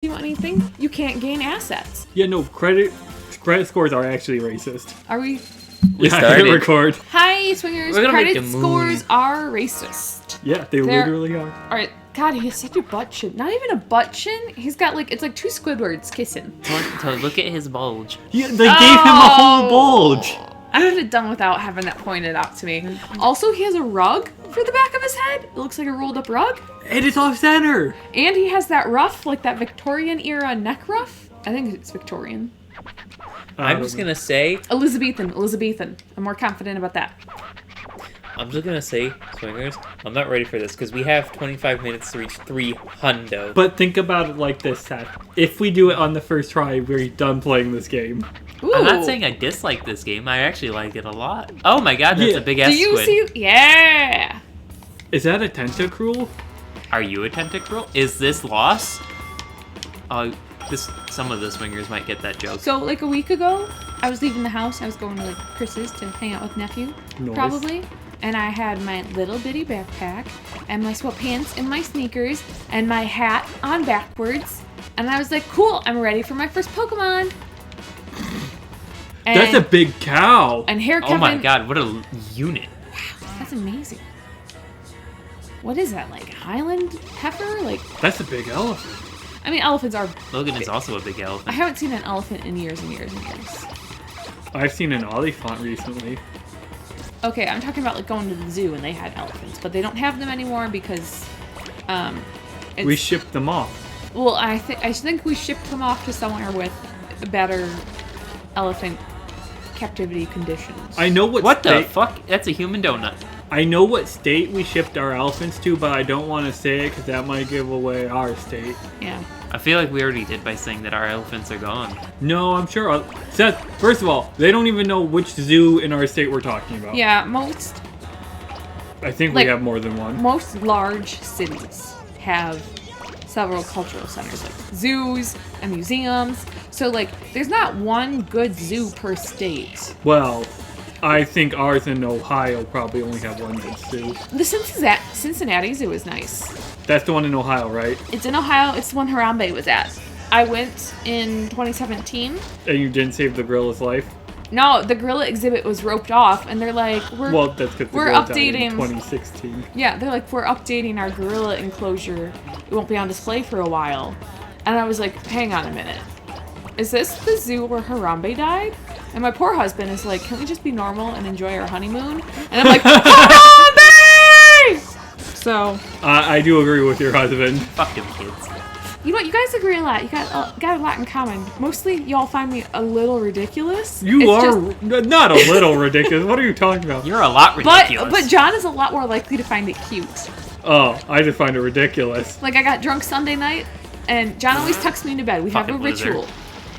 you anything, you can't gain assets. Yeah, no, credit scores are actually racist. Are we? Yeah, I hit record. Hi, swingers. We're gonna make Credit a scores movie. are racist. Yeah, they literally are. Alright, God, he has such a butt chin. Not even a butt chin. He's got like, it's like two Squidwards kissing. Look at his bulge. Yeah, they gave him a whole bulge. I would have done without having that pointed out to me. Also, he has a rug for the back of his head. It looks like a rolled up rug. And it's off center. And he has that ruff, like that Victorian era neck ruff. I think it's Victorian. I'm just gonna say, Elizabethan. I'm more confident about that. swingers, I'm not ready for this because we have 25 minutes to reach 300. But think about it like this, Seth. If we do it on the first try, we're done playing this game. Ooh. I'm not saying I dislike this game. I actually like it a lot. Oh my god, that's a big ass Do you squid. see? Yeah. Is that a tentacruel? Are you a tentacruel? Is this loss? Oh, some of the swingers might get that joke. So, like a week ago, I was leaving the house. I was going to like Chris's to hang out with nephew, Nice. probably. And I had my little bitty backpack and my sweatpants and my sneakers and my hat on backwards. And I was like, cool, I'm ready for my first Pokemon. And, That's a big cow. And here Oh Kevin. my god, what a unit. That's amazing. What is that, like Highland heifer? Like, That's a big elephant. I mean, elephants are. Logan is also a big I elephant. haven't seen an elephant in years and years and years. I've seen an olifant recently. Okay, I'm talking about like going to the zoo and they had elephants, but they don't have them anymore because, it's, We shipped them off. well, I think we shipped them off to somewhere with better elephant captivity conditions. I know What the state, fuck? That's a human donut. I know what state we shipped our elephants to, but I don't want to say it because that might give away our state. Yeah. I feel like we already did by saying that our elephants are gone. No, I'm sure. Seth, first of all, they don't even know which zoo in our state we're talking about. Yeah, most I think like- we have more than one. most large cities have several cultural centers, like zoos and museums. So like, there's not one good zoo per state. Well, I think ours in Ohio probably only have one good zoo. The Cincinnati Zoo is nice. That's the one in Ohio, right? It's in Ohio. It's the one Harambe was at. I went in 2017. And you didn't save the gorilla's life? No, the gorilla exhibit was roped off, and they're like, Well, that's because the we're gorilla died in updating- 2016. yeah, they're like, we're updating our gorilla enclosure. It won't be on display for a while. And I was like, hang on a minute. Is this the zoo where Harambe died? And my poor husband is like, can we just be normal and enjoy our honeymoon? And I'm like, Harambe! So, I do agree with your husband. Fuck them kids. you know what? You guys agree a lot. You got a lot in common. Mostly, y'all find me a little ridiculous. You It's are just- not a little ridiculous. What are you talking about? You're a lot ridiculous. but John is a lot more likely to find it cute. Oh, I just find it ridiculous. Like, I got drunk Sunday night, and John always tucks me into bed. We have a Fucking loser. ritual.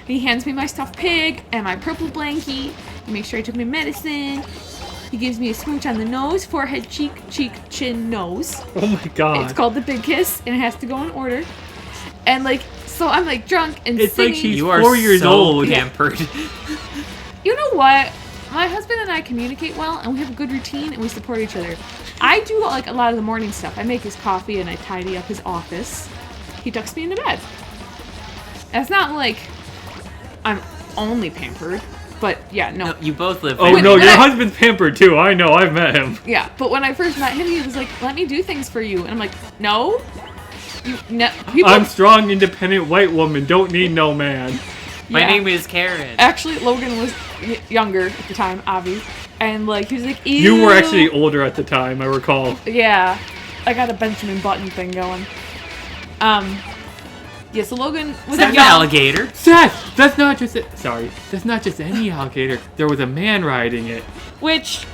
He hands me my stuffed pig and my purple blankie. He makes sure I took my medicine. He gives me a smooch on the nose, forehead, cheek, chin, nose. Oh my god. It's called the big kiss, and it has to go in order. And like, so I'm like drunk and It's singing. like she's you are 4 years so old. pampered. You know what? My husband and I communicate well, and we have a good routine, and we support each other. I do like a lot of the morning stuff. I make his coffee, and I tidy up his office. He tucks me into bed. And it's not like I'm only pampered, but yeah, no. No, you both live. Oh Wait, no, when your I- husband's pampered too. I know, I've met him. Yeah, but when I first met him, he was like, "Let me do things for you," and I'm like, "No, people." I'm strong, independent white woman. Don't need no man. My Yeah. name is Karen. Actually, Logan was younger at the time, Avi, and like he was like, "Ew." You were actually older at the time, I recall. Yeah, I got a Benjamin Button thing going. Yeah, so Logan was Is that an young. alligator? Seth, that's not just it. Sorry, that's not just any alligator. There was a man riding it. Which,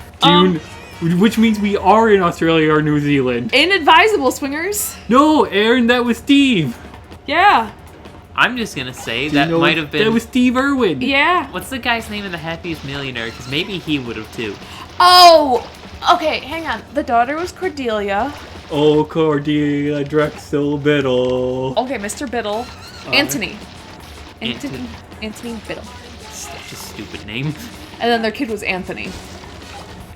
Which means we are in Australia or New Zealand. inadvisable swingers. No, Aaron, that was Steve. Yeah, I'm just gonna say Do you that know- might have been. That was Steve Irwin. yeah. What's the guy's name in The Happiest Millionaire? Because maybe he would have too. Oh, okay, hang on. The daughter was Cordelia. Oh, Cordelia Drexel Biddle. Okay, Mr. Biddle. Anthony. Anthony. Anthony Biddle. Such a stupid name. And then their kid was Anthony.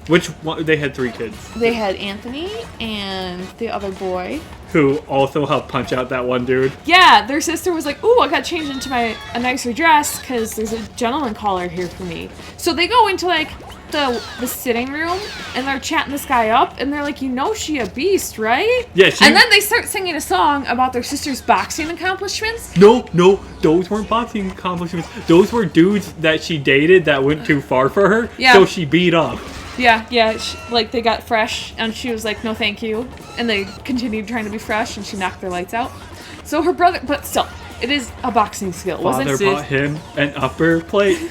Which one? They had 3 kids. They had Anthony and the other boy. who also helped punch out that one dude. Yeah, their sister was like, ooh, I got changed into a nicer dress because there's a gentleman caller here for me. So they go into like the sitting room and they're chatting this guy up and they're like, you know she a beast, right? Yeah, she... And then they start singing a song about their sister's boxing accomplishments. No, those weren't boxing accomplishments. Those were dudes that she dated that went too far for her. Yeah. So she beat up. Yeah, like they got fresh and she was like, no thank you. And they continued trying to be fresh and she knocked their lights out. So her brother, but still, it is a boxing skill. Father bought him an upper plate.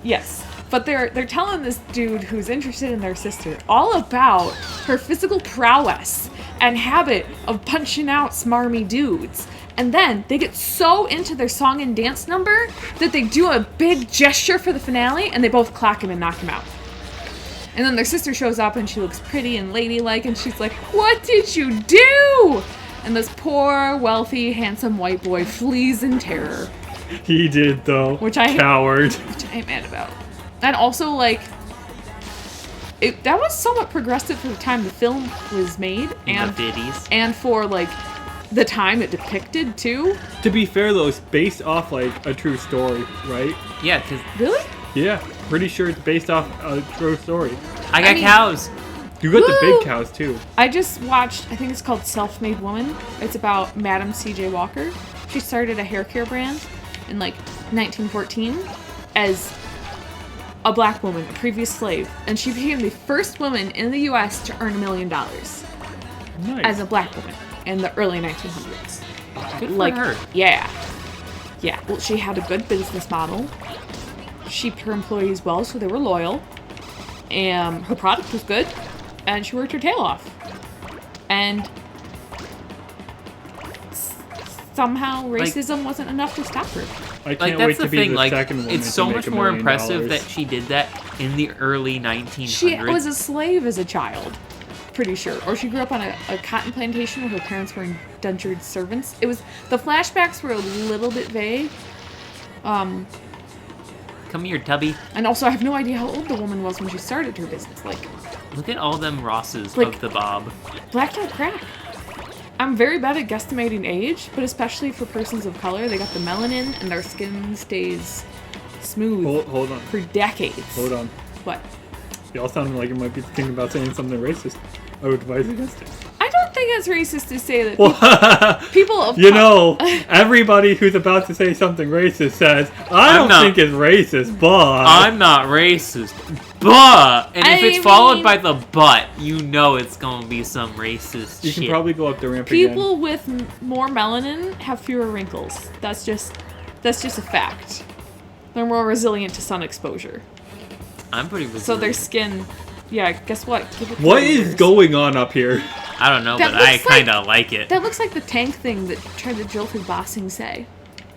Yes. But they're telling this dude who's interested in their sister all about her physical prowess and habit of punching out smarmy dudes. And then they get so into their song and dance number that they do a big gesture for the finale and they both clock him and knock him out. And then their sister shows up and she looks pretty and ladylike and she's like, what did you do? And this poor, wealthy, handsome white boy flees in terror. He did, though. Coward. Which I am mad about. And also, like, that was somewhat progressive for the time the film was made. And the 50s. And for, like, the time it depicted, too. To be fair, though, it's based off, like, a true story, right? Yeah, because... Really? Yeah, pretty sure it's based off a true story. I got cows. You got the big cows, too. I just watched, I think it's called Self-Made Woman. It's about Madam C.J. Walker. She started a hair care brand in, like, 1914 as a black woman, a previous slave, and she became the first woman in the U.S. to earn $1 million Nice. as a black woman in the early 1900s. Good for Like, her. yeah. Well, she had a good business model. She paid her employees well, so they were loyal. And her product was good, and she worked her tail off. And somehow racism wasn't enough to stop her. I can't Like, wait that's to the be thing, the like, second woman it's to so make much $1 more million. impressive that she did that in the early 1900s. She was a slave as a child, pretty sure. Or she grew up on a cotton plantation where her parents were indentured servants. The flashbacks were a little bit vague. Come here, Tubby. And also, I have no idea how old the woman was when she started her business. Like, Look at all them Rosses Like- of the Bob. black don't crack. I'm very bad at guesstimating age, but especially for persons of color, they got the melanin and their skin stays smooth Hold on. for decades. Hold on. What? Y'all sounded like you might be thinking about saying something racist. I would advise against it. I don't think it's racist to say that Well, people of you know, everybody who's about to say something racist says, I don't think it's racist, but... I'm not racist, but... And if I it's followed mean- by the but, you know it's gonna be some racist You shit. can probably go up the ramp people with more melanin have fewer wrinkles. That's just a fact. They're more resilient to sun exposure. I'm pretty resilient. So their skin, yeah, guess what? Give it again. What 30 is years. going on up here? I don't know, That but I looks like- kinda like it. That looks like the tank thing that tried to drill through Bossing Say.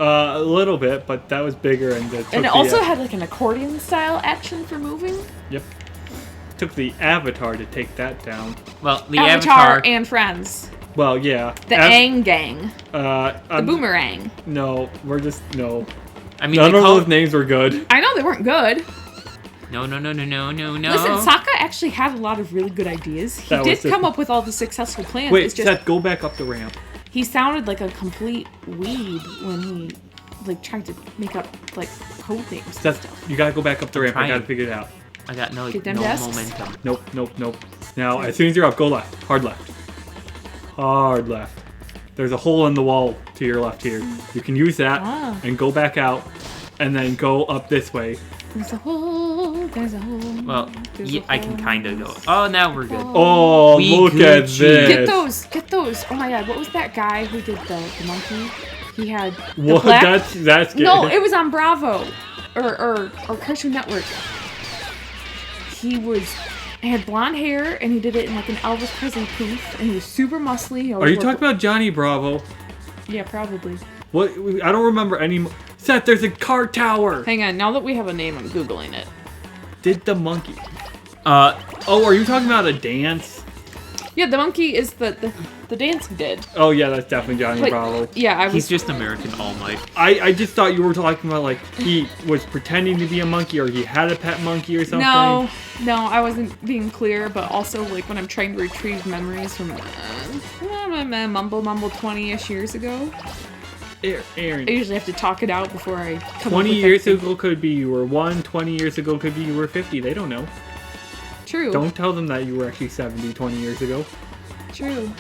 A little bit, but that was bigger and And it also had like an accordion style action for moving. Yep. Took the Avatar to take that down. Well, the Avatar Avatar... and Friends. Well, yeah. The Aang Gang. The The Boomerang. No, we're just... No. I mean, None they of call... those names were good. I know they weren't good. No. Listen, Sokka actually had a lot of really good ideas. He That did was just- come up with all the successful plans. Wait, It's just Seth, go back up the ramp. he sounded like a complete weeb when he like tried to make up like code names and Seth, stuff. you gotta go back up the ramp. I trying. gotta figure it out. I got no Get them desks? momentum. Nope. Now, as soon as you're up, go left. Hard left. Hard left. There's a hole in the wall to your left here. You can use that Ah. and go back out and then go up this way. There's a hole. There's a hole. Well, there's yeah, a I can hole. kind of go. Oh, now we're good. Oh, We look at Gucci. this. Get those. Oh my god, what was that guy who did the monkey? He had the What? black... That's good. No, it was on Bravo or Cartoon Network. He had blonde hair and he did it in like an Elvis Presley poof and he was super muscly. He Are always you wore- talking about Johnny Bravo? Yeah, probably. What? I don't remember any. Seth, there's a car tower. Hang on, now that we have a name, I'm Googling it. Did the monkey? Oh, are you talking about a dance? Yeah, the monkey is the dance he did. Oh yeah, that's definitely Johnny But, Bravo. yeah, I was... He's just American All Might. I just thought you were talking about like he was pretending to be a monkey or he had a pet monkey or something. No, I wasn't being clear, but also like when I'm trying to retrieve memories from I mumble 20-ish years ago. Aaron, I usually have to talk it out before I come 20 up with years everything. ago could be you were 1, 20 years ago could be you were 50. They don't know. True. Don't tell them that you were actually 70 20 years ago. True.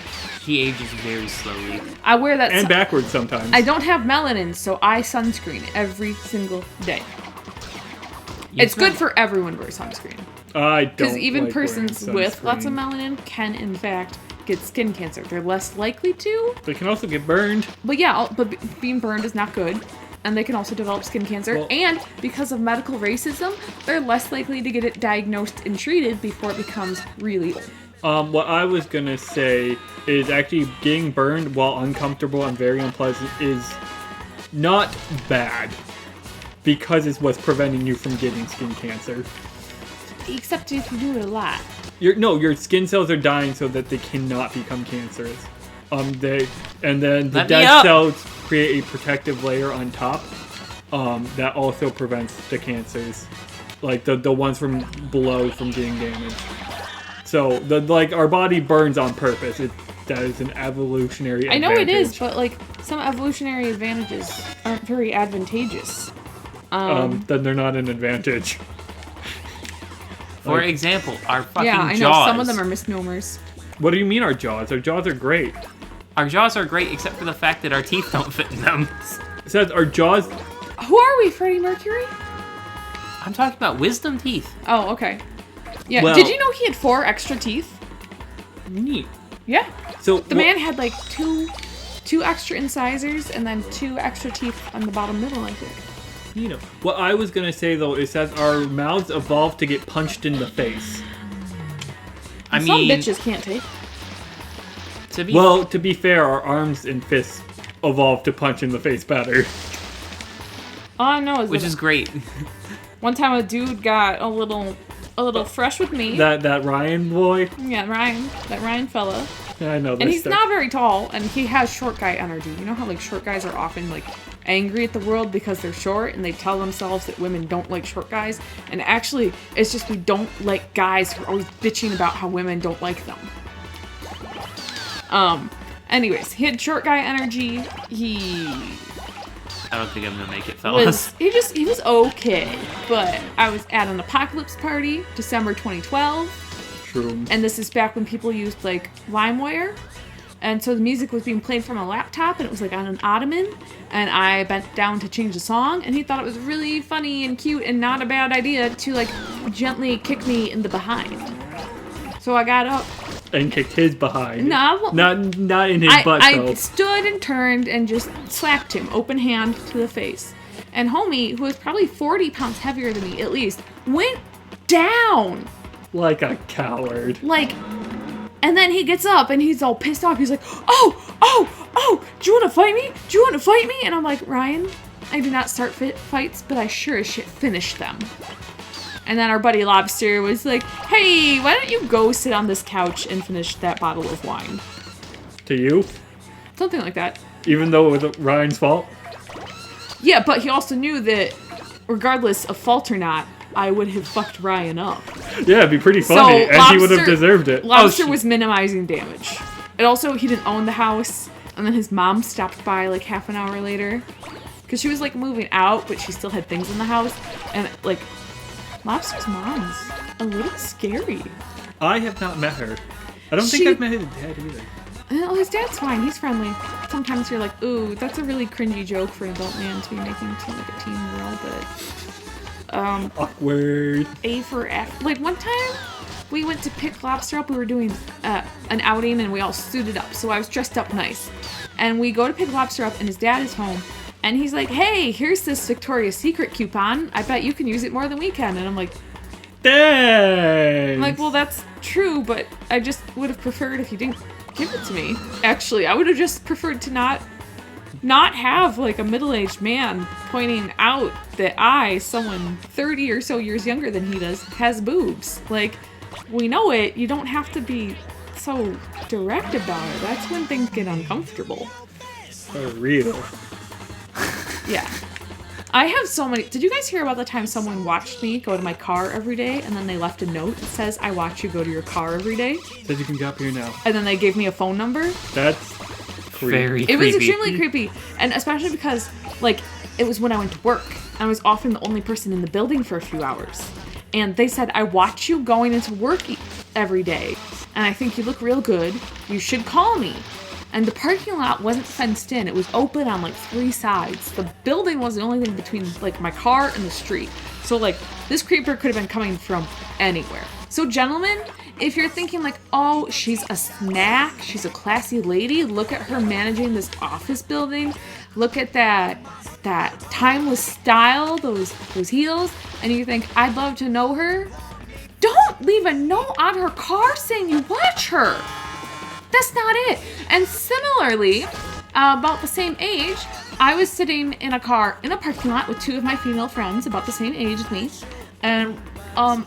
He ages very slowly. I wear that. And backwards sometimes. I don't have melanin, so I sunscreen every single day. You It's good smell- for everyone to wear sunscreen. I don't Because even like wearing persons with lots of sunscreen. melanin can, in fact, get skin cancer. They're less likely to, They can also get burned. but yeah, being burned is not good. And they can also develop skin cancer. Well- And because of medical racism, they're less likely to get it diagnosed and treated before it becomes really old. What I was gonna say is actually getting burned while uncomfortable and very unpleasant is not bad. Because it's what's preventing you from getting skin cancer. Except if you do it a lot. Your skin cells are dying so that they cannot become cancerous. And then the Let me dead up. cells create a protective layer on top. That also prevents the cancers, like the ones from below from getting damaged. So our body burns on purpose. That is an evolutionary I know advantage. it is, but like some evolutionary advantages aren't very advantageous. Then they're not an advantage. For Like- example, our fucking Yeah, I know jaws. some of them are misnomers. What do you mean our jaws? Our jaws are great. Our jaws are great, except for the fact that our teeth don't fit in them. It says our jaws. Who are we, Freddie Mercury? I'm talking about wisdom teeth. Oh, okay. Yeah. Well- Did you know he had 4 extra teeth? Neat. Yeah. So The man had like two extra incisors and then 2 extra teeth on the bottom middle, I think. What I was gonna say though is that our mouths evolved to get punched in the face. I Some mean, bitches can't take. To be fair, our arms and fists evolved to punch in the face better. All I know is which that is great. one time a dude got a little fresh with me. That Ryan boy. Yeah, that Ryan fella. I know. And this he's stuff. not very tall, and he has short guy energy. You know how like short guys are often like angry at the world because they're short, and they tell themselves that women don't like short guys. And actually, it's just we don't like guys who are always bitching about how women don't like them. Anyways, he had short guy energy. I don't think I'm gonna make it, fellas. He was okay. But I was at an apocalypse party, December 2012. True. And this is back when people used like LimeWire. And so the music was being played from a laptop and it was like on an ottoman. And I bent down to change the song and he thought it was really funny and cute and not a bad idea to like gently kick me in the behind. So I got up. And kicked his behind. No, Not in his butt I though. stood and turned and just slapped him, open hand to the face. And homie, who was probably 40 pounds heavier than me at least, went down. Like a coward. Like, and then he gets up and he's all pissed off. He's like, oh, do you want to fight me? Do you want to fight me? And I'm like, Ryan, I do not start fights, but I sure as shit finish them. And then our buddy Lobster was like, hey, why don't you go sit on this couch and finish that bottle of wine? To you? Something like that. Even though it was Ryan's fault? Yeah, but he also knew that regardless of fault or not, I would have fucked Ryan up. Yeah, it'd be pretty funny. And he would have deserved it. Lobster shit. was minimizing damage. And also, he didn't own the house. And then his mom stopped by like half an hour later. Because she was like moving out, but she still had things in the house. And like, Lobster's mom's a little scary. I have not met her. I don't She- think I've met his dad either. Oh, his dad's fine. He's friendly. Sometimes you're like, ooh, that's a really cringy joke for an adult man to be making to like a teen girl, but Awkward. A for F. Like one time, we went to pick Lobster up. We were doing an outing, and we all suited up. So I was dressed up nice, and we go to pick Lobster up, and his dad is home, and he's like, "Hey, here's this Victoria's Secret coupon. I bet you can use it more than we can." And I'm like, Thanks. well, that's true, but I just would have preferred if you didn't give it to me. Actually, I would have just preferred to not have like a middle-aged man pointing out that someone 30 or so years younger than he does, has boobs. Like, we know it. You don't have to be so direct about it. That's when things get uncomfortable. For real. Yeah. I have so many. Did you guys hear about the time someone watched me go to my car every day and then they left a note that says, I watch you go to your car every day? Said you can get up here now. And then they gave me a phone number? That's creepy. Very It was creepy. extremely creepy. And especially because, like, it was when I went to work. I was often the only person in the building for a few hours. And they said, I watch you going into work every day. And I think you look real good. You should call me. And the parking lot wasn't fenced in. It was open on like 3 sides. The building was the only thing between like my car and the street. So like this creeper could have been coming from anywhere. So gentlemen, if you're thinking like, oh, she's a snack, she's a classy lady, look at her managing this office building. Look at that timeless style, those heels, and you think, I'd love to know her. Don't leave a note on her car saying you watch her. That's not it. And similarly, about the same age, I was sitting in a car in a parking lot with 2 of my female friends about the same age as me. And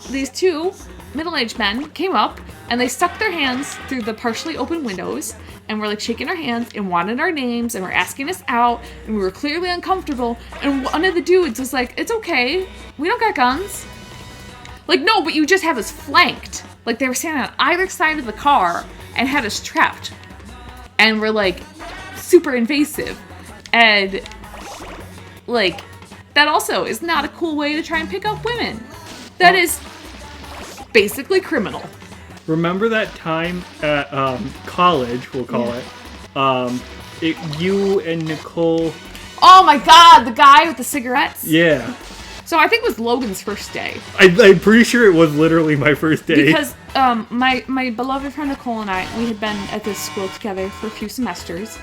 these 2 middle-aged men came up and they stuck their hands through the partially open windows and were like shaking our hands and wanted our names and were asking us out and we were clearly uncomfortable. And one of the dudes was like, it's okay. We don't got guns. Like, no, but you just have us flanked. Like they were standing on either side of the car and had us trapped. And we're like super invasive. And like that also is not a cool way to try and pick up women. That is basically criminal. Remember that time at college, we'll call it, you and Nicole... Oh my god, the guy with the cigarettes? Yeah. So I think it was Logan's first day. I'm pretty sure it was literally my first day. Because my beloved friend Nicole and I, we had been at this school together for a few semesters.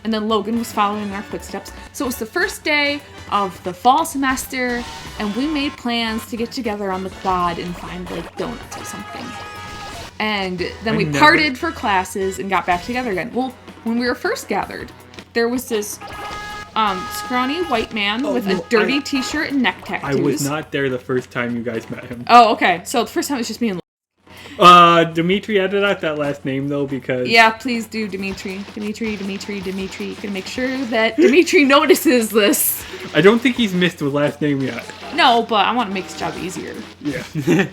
And then Logan was following in our footsteps. So it was the first day of the fall semester, and we made plans to get together on the quad and find like donuts or something. And then we parted for classes and got back together again. Well, when we were first gathered, there was this scrawny white man with a dirty t-shirt and neck tattoos. I was not there the first time you guys met him. Oh, okay. So the first time it was just me and Dimitri added out that last name though because... Yeah, please do, Dimitri. Dimitri. Gonna make sure that Dimitri notices this. I don't think he's missed with last name yet. No, but I want to make his job easier. Yeah.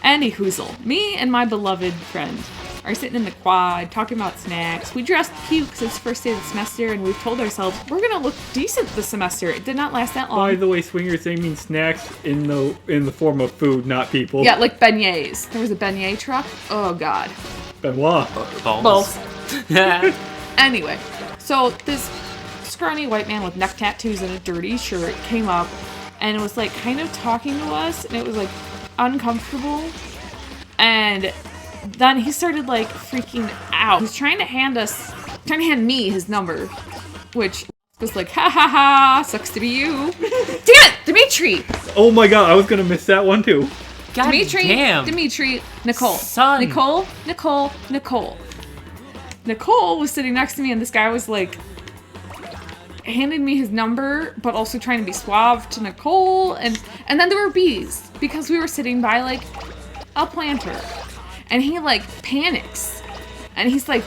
Any hoozle. Me and my beloved friend are sitting in the quad talking about snacks. We dressed cute because it's the first day of the semester and we've told ourselves we're going to look decent this semester. It did not last that long. By the way, swingers, they mean snacks in the form of food, not people. Yeah, like beignets. There was a beignet truck. Oh, God. Benoit. Balls. Anyway, so this scrawny white man with neck tattoos and a dirty shirt came up and it was like kind of talking to us and it was like uncomfortable. And then he started like freaking out. He was trying to hand me his number, which was like, ha ha ha, sucks to be you. Damn it, Dimitri! Oh my god, I was gonna miss that one too. God damn. Dimitri, Nicole. Son. Nicole. Nicole was sitting next to me and this guy was like handed me his number, but also trying to be suave to Nicole. And then there were bees because we were sitting by like a planter. And he like panics. And he's like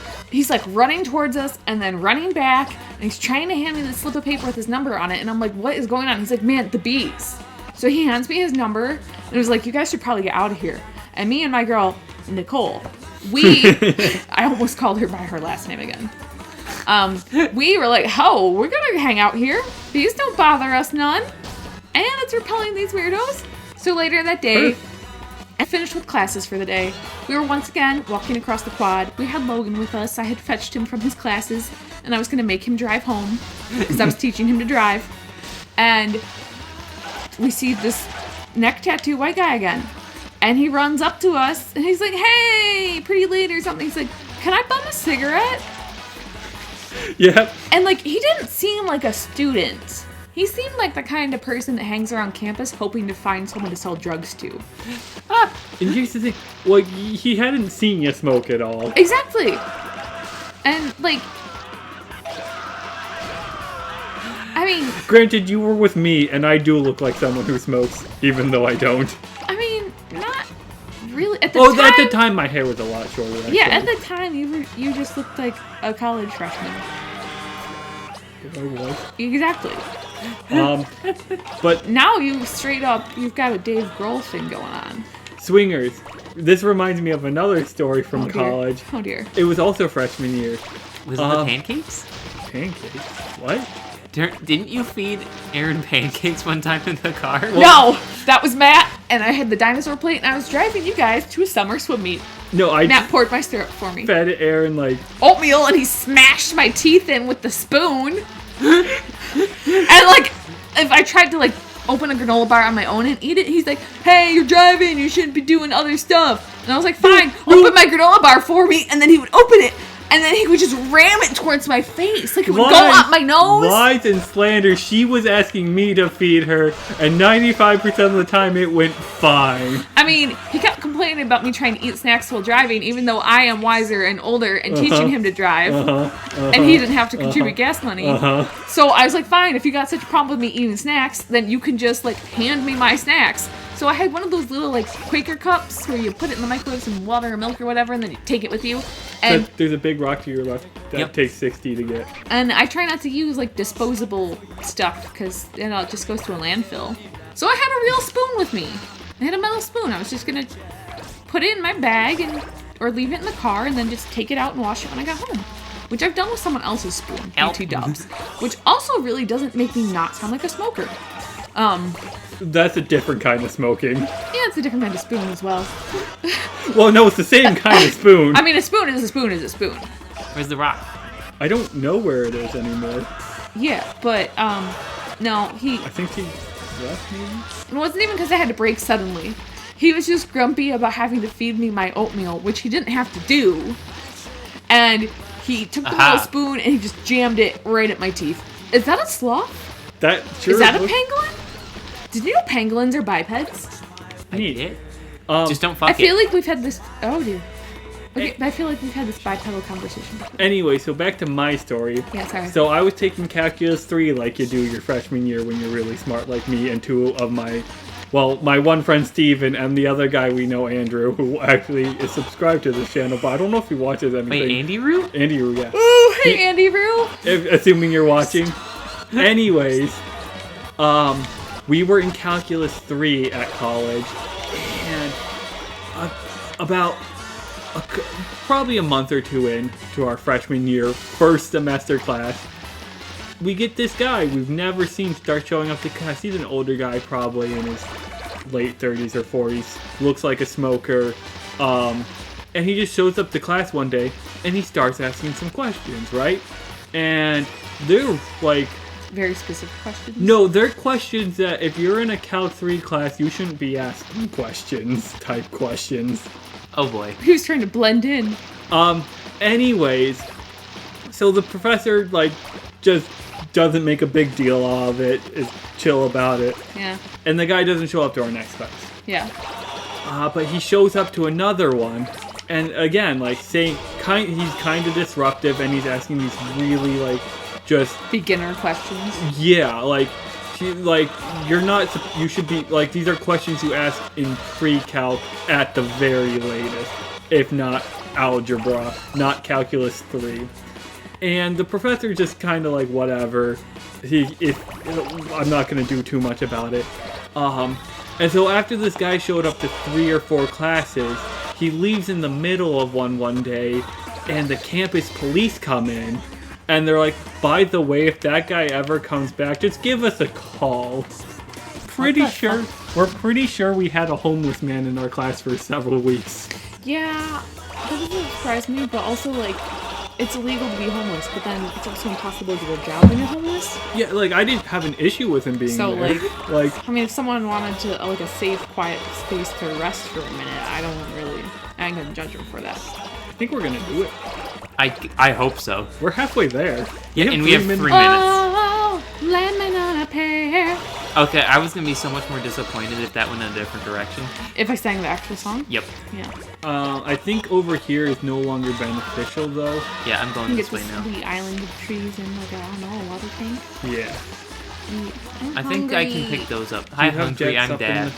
running towards us and then running back. And he's trying to hand me this slip of paper with his number on it. And I'm like, what is going on? He's like, man, the bees. So he hands me his number and was like, you guys should probably get out of here. And me and my girl, Nicole, I almost called her by her last name again. We were like, oh, we're gonna hang out here. Bees don't bother us none. And it's repelling these weirdos. So later that day, I finished with classes for the day. We were once again walking across the quad. We had Logan with us. I had fetched him from his classes, and I was going to make him drive home because I was teaching him to drive. And we see this neck tattoo white guy again. And he runs up to us, and he's like, hey, pretty lady or something. He's like, can I bum a cigarette? Yeah. And like, he didn't seem like a student. He seemed like the kind of person that hangs around campus hoping to find someone to sell drugs to. And here's the thing, well, he hadn't seen you smoke at all. Exactly. And like, I mean, Granted, you were with me, and I do look like someone who smokes, even though I don't. I mean, not really. At the time, my hair was a lot shorter. Actually. Yeah, at the time, you just looked like a college freshman. if I was. Exactly. But Now you've got a Dave Grohl thing going on. swingers. This reminds me of another story from Oh, dear. college. Oh dear. It was also freshman year. Was it the pancakes? Pancakes? What? Didn't you feed Aaron pancakes one time in the car? No, that was Matt, and I had the dinosaur plate, and I was driving you guys to a summer swim meet. No, I Matt poured my syrup for me. fed Aaron like Oatmeal, and he smashed my teeth in with the spoon. And like, if I tried to like open a granola bar on my own and eat it, he's like, "Hey, you're driving. You shouldn't be doing other stuff." And I was like, "Fine, open my granola bar for me." And then he would open it, and then he would just ram it towards my face, like it would go up my nose. Lies and slander. She was asking me to feed her, and 95% of the time it went fine. I mean, he kept complaining about me trying to eat snacks while driving, even though I am wiser and older and teaching him to drive, and he didn't have to contribute gas money. So I was like, fine, if you got such a problem with me eating snacks, then you can just like hand me my snacks. So I had one of those little like Quaker cups where you put it in the microwave, some water or milk or whatever, and then you take it with you. And There's a big rock to your left that Yep. takes 60 to get. And I try not to use like disposable stuff because it just goes to a landfill. So I had a real spoon with me. I had a metal spoon. I was just gonna put it in my bag or leave it in the car and then just take it out and wash it when I got home. Which I've done with someone else's spoon, Help. BT Dubs. Which also really doesn't make me not sound like a smoker. That's a different kind of smoking. Yeah, it's a different kind of spoon as well. Well, no, it's the same kind of spoon. I mean, a spoon is a spoon is a spoon. Where's the rock? I don't know where it is anymore. Yeah, but no, he. I think he left maybe? It wasn't even because I had to break suddenly. He was just grumpy about having to feed me my oatmeal, which he didn't have to do. And he took the Aha. little spoon and he just jammed it right at my teeth. Is that a sloth? That sure Is that a looks pangolin? Did you know pangolins are bipeds? neat. It? Um, Just don't fuck I feel it. like we've had this. Oh dear. Okay, I feel like we've had this bipedal conversation before. Anyway, so back to my story. Yeah, sorry. So I was taking Calculus 3 like you do your freshman year when you're really smart like me, and two of my one friend Steven and the other guy we know, Andrew, who actually is subscribed to this channel, but I don't know if he watches anything. Wait, Andy Roo? Andy, yeah. Ooh, hey Andy Roo. Assuming you're watching. Anyways, we were in Calculus 3 at college, and probably a month or two in to our freshman year, first semester class, we get this guy we've never seen start showing up to class. He's an older guy, probably in his late 30s or 40s, looks like a smoker, and he just shows up to class one day, and he starts asking some questions, right? And they're like, Very specific questions. no, they're questions that if you're in a Cal 3 class, you shouldn't be asking type questions. Oh boy. He was trying to blend in. Anyways, so the professor, like, just doesn't make a big deal of it, is chill about it, Yeah. and the guy doesn't show up to our next class. Yeah. But he shows up to another one, and again, like, he's kind of disruptive, and he's asking these really, like, just Beginner questions. yeah, like, you should be, like, these are questions you ask in pre-calc at the very latest, if not algebra, not calculus 3. And the professor just kind of like, whatever, I'm not going to do too much about it. And so after this guy showed up to 3 or 4 classes, he leaves in the middle of one day, and the campus police come in, and they're like, by the way, if that guy ever comes back, just give us a call. We're pretty sure we had a homeless man in our class for several weeks. Yeah, that doesn't surprise me, but also, like, it's illegal to be homeless, but then it's also impossible to get a job when you're homeless. Yeah, like, I didn't have an issue with him being So, there. Like, I mean, if someone wanted to, like, a safe, quiet space to rest for a minute, I ain't gonna judge them for that. I think we're gonna do it. I hope so. We're halfway there. Yeah, and we have 3 minutes. Oh, landman on a pear. Okay, I was gonna be so much more disappointed if that went in a different direction. If I sang the actual song? Yep. Yeah. I think over here is no longer beneficial, though. Yeah, I'm You going get this this way now. sweet island of trees and, like, I don't know, a water tank. Yeah. I'm I think I can hungry. pick those up. Hi, Do you have Hungry, jets I'm up in Dad.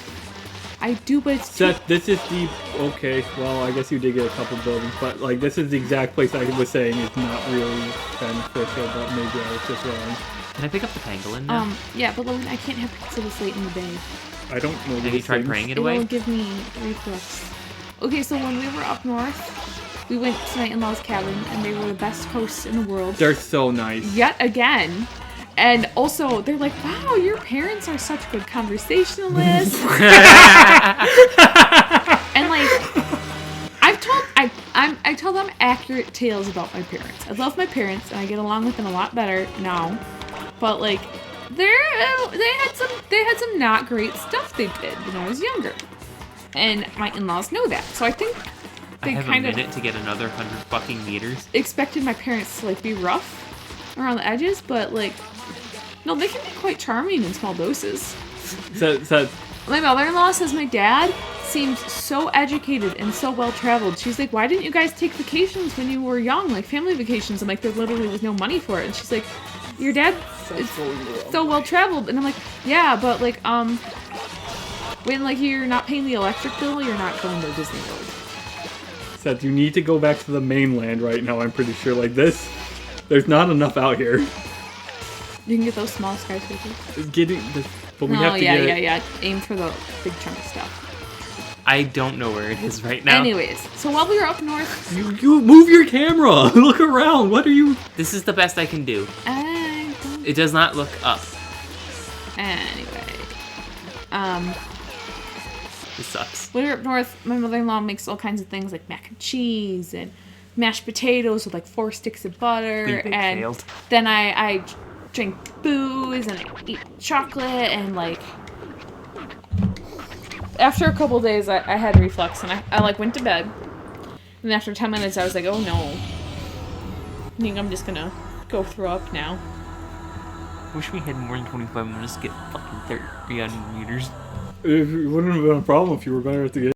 I do, but it's too... Seth, this is the okay. Well, I guess you did get a couple buildings, but like this is the exact place I was saying is not really beneficial. But maybe I was just wrong. Can I pick up the pangolin now? Yeah, but Logan, I can't have pizza this late in the day. I don't know. Have you tried praying it It away? will give me reflux. Okay, so when we were up north, we went to my in-laws' cabin, and they were the best hosts in the world. They're so nice. Yet again. And also, they're like, wow, your parents are such good conversationalists. And like, I tell them accurate tales about my parents. I love my parents, and I get along with them a lot better now. But like, they had some not great stuff they did when I was younger, and my in-laws know that. So I think I they have kind a of minute to get another 100 fucking meters. expected my parents to like be rough around the edges, but like, no, they can be quite charming in small doses. So My mother-in-law says my dad seems so educated and so well-traveled. She's like, why didn't you guys take vacations when you were young, like family vacations? I'm like, there literally was no money for it. And she's like, your dad is so well-traveled. And I'm like, yeah, but like, when like you're not paying the electric bill, you're not going to Disney World. Seth, you need to go back to the mainland right now. I'm pretty sure like this. There's not enough out here. You can get those small skyscrapers. Getting the, but we Oh, have to yeah, get. yeah. Aim for the big chunk of stuff. I don't know where it is right now. Anyways, so while we were up north, You move your camera. Look around. What are you? This is the best I can do. I don't... It does not look up. Anyway, This sucks. when we were up north, my mother-in-law makes all kinds of things like mac and cheese and mashed potatoes with like 4 sticks of butter, Big and failed. then I drink booze and I eat chocolate, and like after a couple days I had reflux, and I like went to bed, and after 10 minutes I was like, oh no, I think I'm just gonna go throw up now. Wish we had more than 25 minutes to get fucking 300 meters. It wouldn't have been a problem if you were better at the game.